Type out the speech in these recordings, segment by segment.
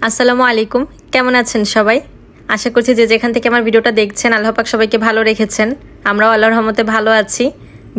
আসসালামু আলাইকুম, কেমন আছেন সবাই? আশা করছি যে যেখান থেকে আমার ভিডিওটা দেখছেন আল্লাহ পাক সবাইকে ভালো রেখেছেন। আমরাও আল্লাহর রহমতে ভালো আছি।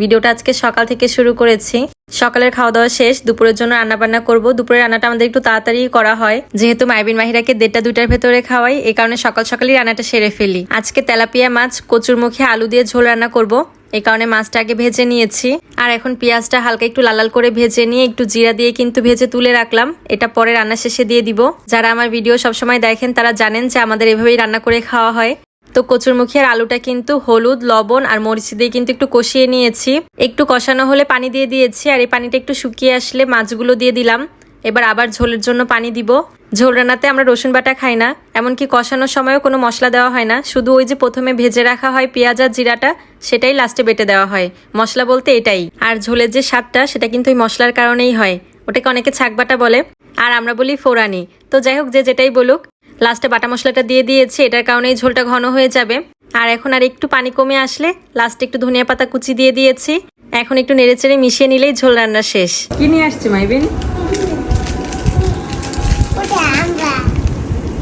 ভিডিওটা আজকে সকাল থেকে শুরু করেছি। সকালের খাওয়া দাওয়া শেষ, দুপুরের জন্য রান্নাবান্না করব। দুপুরের রান্নাটা আমাদের একটু তাড়াতাড়ি করা হয়, যেহেতু মাইবিন মাহিরাকে 1:30-2টার ভেতরে খাওয়াই, এই কারণে সকাল সকালই রান্নাটা সেরে ফেলি। আজকে তেলাপিয়া মাছ কচুরমুখী আলু দিয়ে ঝোল রান্না করব, এই কারণে মাছটা আগে ভেজে নিয়েছি। আর এখন পেঁয়াজটা হালকা একটু লাল লাল করে ভেজে নিয়ে একটু জিরা দিয়ে কিন্তু ভেজে তুলে রাখলাম। এটা পরে রান্না শেষে দিয়ে দিব। যারা আমার ভিডিও সবসময় দেখেন তারা জানেন যে আমাদের এভাবেই রান্না করে খাওয়া হয়। তো কচুরমুখী আর আলুটা কিন্তু হলুদ, লবণ আর মরিচ দিয়ে কিন্তু একটু কষিয়ে নিয়েছি। একটু কষানো হলে পানি দিয়ে দিয়েছি, আর এই পানিটা একটু শুকিয়ে আসলে মাছগুলো দিয়ে দিলাম। এবার আবার ঝোলের জন্য পানি দিব। ঝোল রান্নাতে আমরা রসুন বাটা খাই না, এমনকি কষানোর সময়ও কোনো মশলা দেওয়া হয় না। শুধু ওই যে প্রথমে ভেজে রাখা হয় পেঁয়াজ আর জিরাটা, সেটাই লাস্টে বেটে দেওয়া হয়। মশলা বলতে এটাই। আর ঝোলের যে স্বাদটা সেটা কিন্তু ওই মশলার কারণেই হয়। ওটাকে অনেকে ছাক বাটা বলে, আর আমরা বলি ফোড়ানি। তো যাই হোক, যে যেটাই বলুক, লাস্টে বাটা মশলাটা দিয়ে দিয়েছি, এটার কারণেই ঝোলটা ঘন হয়ে যাবে। আর এখন আর একটু পানি কমে আসলে লাস্টে একটু ধনিয়া পাতা কুচি দিয়ে দিয়েছি। এখন একটু নেড়েচেড়ে মিশিয়ে নিলেই ঝোল রান্না শেষ। কি নিয়ে আসছে মাইবিন?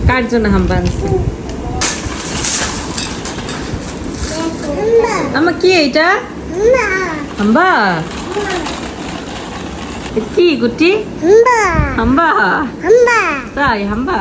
কার জন্য হাম্বা আনছে? আমার কি এইটা হাম্বা? কি গুটি হাম্বা? তাই হাম্বা?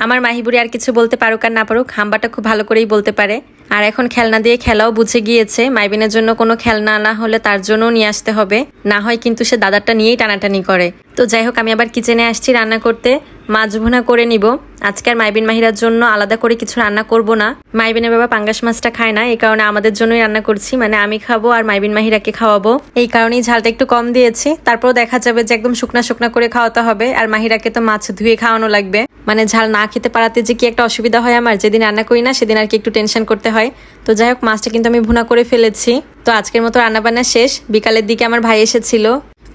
আমার মাহিবুরি আর কিছু বলতে পারুক আর না পারুক, হাম্বাটা খুব ভালো করেই বলতে পারে। আর এখন খেলনা দিয়ে খেলাও বুঝে গিয়েছে। মাইবিনের জন্য কোনো খেলনা আনা হলে তার জন্যও নিয়ে আসতে হবে, না হয় কিন্তু সে দাদারটা নিয়েই টানাটানি করে। তো যাই হোক, আমি আবার কিচেনে আসছি রান্না করতে। মাছ ভুনা করে নিব। আজকে আর মাইবিন মাহিরার জন্য আলাদা করে কিছু রান্না করব না। মাইবিনের বাবা পাঙ্গাস মাছটা খায় না, এই কারণে আমাদের জন্যই রান্না করছি। মানে আমি খাবো আর মাইবিন মাহিরাকে খাওয়াবো, এই কারণেই ঝালটা একটু কম দিয়েছি। তারপর দেখা যাবে যে একদম শুকনা শুকনা করে খাওয়াতে হবে। আর মাহিরাকে তো মাছ ধুয়ে খাওয়ানো লাগবে। মানে ঝাল না খেতে পারাতে যে কি একটা অসুবিধা হয় আমার, যেদিন রান্না করি না সেদিন আর কি একটু টেনশন করতে হয়। তো যাই হোক, মাছটা কিন্তু আমি ভুনা করে ফেলেছি। তো আজকের মতো রান্নাবান্না শেষ। বিকালের দিকে আমার ভাই এসেছিল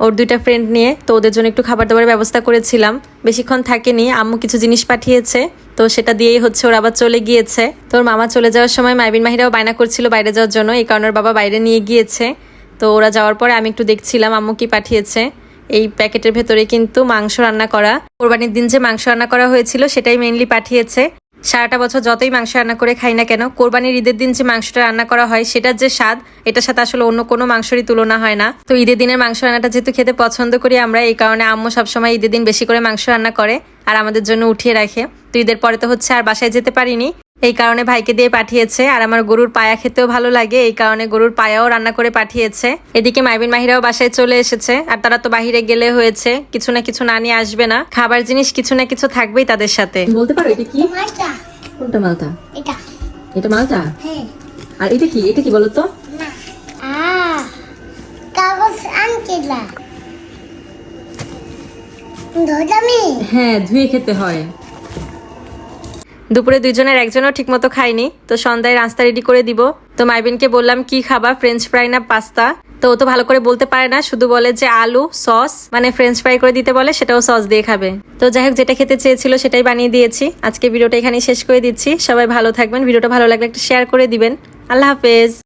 ওর 2টা ফ্রেন্ড নিয়ে, তো ওদের জন্য একটু খাবার দাবারের ব্যবস্থা করেছিলাম। বেশিক্ষণ থাকেনি, আম্মু কিছু জিনিস পাঠিয়েছে, তো সেটা দিয়েই হচ্ছে ওর আবার চলে গিয়েছে। তোর মামা চলে যাওয়ার সময় মাইবিন মাহিরাও বায়না করছিল বাইরে যাওয়ার জন্য, এই কারণে ওর বাবা বাইরে নিয়ে গিয়েছে। তো ওরা যাওয়ার পরে আমি একটু দেখছিলাম আম্মু কি পাঠিয়েছে। এই প্যাকেটের ভেতরে কিন্তু মাংস রান্না করা, কোরবানির দিন যে মাংস রান্না করা হয়েছিল সেটাই মেইনলি পাঠিয়েছে। সারাটা বছর যতই মাংস রান্না করে খাই না কেন, কোরবানির ঈদের দিন যে মাংসটা রান্না করা হয় সেটার যে স্বাদ, এটার সাথে আসলে অন্য কোনো মাংসেরই তুলনা হয় না। তো ঈদের দিনের মাংস রান্নাটা যেহেতু খেতে পছন্দ করি আমরা, এই কারণে আম্মু সবসময় ঈদের দিন বেশি করে মাংস রান্না করে আর আমাদের জন্য উঠিয়ে রাখে। তো ঈদের পরে তো হচ্ছে আর বাসায় যেতে পারিনি, এই কারণে ভাইকে দিয়ে পাঠিয়েছে। আর আমার গরুর পায়া খেতেও ভালো লাগে, এই কারণে গরুর পায়াও রান্না করে পাঠিয়েছে। এদিকে মাইবিন মাহিরাও বাসায় চলে এসেছে, আর তারা তো বাহিরে গেলে হয়েছে, কিছু না কিছু না নিয়ে আসবে না। খাবার জিনিস কিছু না কিছু থাকবেই তাদের সাথে। বলতে পারো এটা কি? কোনটা মালটা? এটা। এটা মালটা? হ্যাঁ। আর এটা কি? এটা কি বলো তো? না। কাগজ আনছিলা। ধোজামি? হ্যাঁ, ধুয়ে খেতে হয়। দুপুরে দুইজনের একজনও ঠিক মতো খায়নি, তো সন্ধ্যায় নাস্তা রেডি করে দিব। তো মাইবিনকে বললাম কি খাবা, ফ্রেঞ্চ ফ্রাই না পাস্তা? তো ও তো ভালো করে বলতে পারে না, শুধু বলে যে আলু সস, মানে ফ্রেঞ্চ ফ্রাই করে দিতে বলে, সেটাও সস দিয়ে খাবে। তো যাই হোক, যেটা খেতে চেয়েছিল সেটাই বানিয়ে দিয়েছি। আজকে ভিডিওটা এখানেই শেষ করে দিচ্ছি। সবাই ভালো থাকবেন, ভিডিওটা ভালো লাগলে একটা শেয়ার করে দিবেন। আল্লাহ হাফেজ।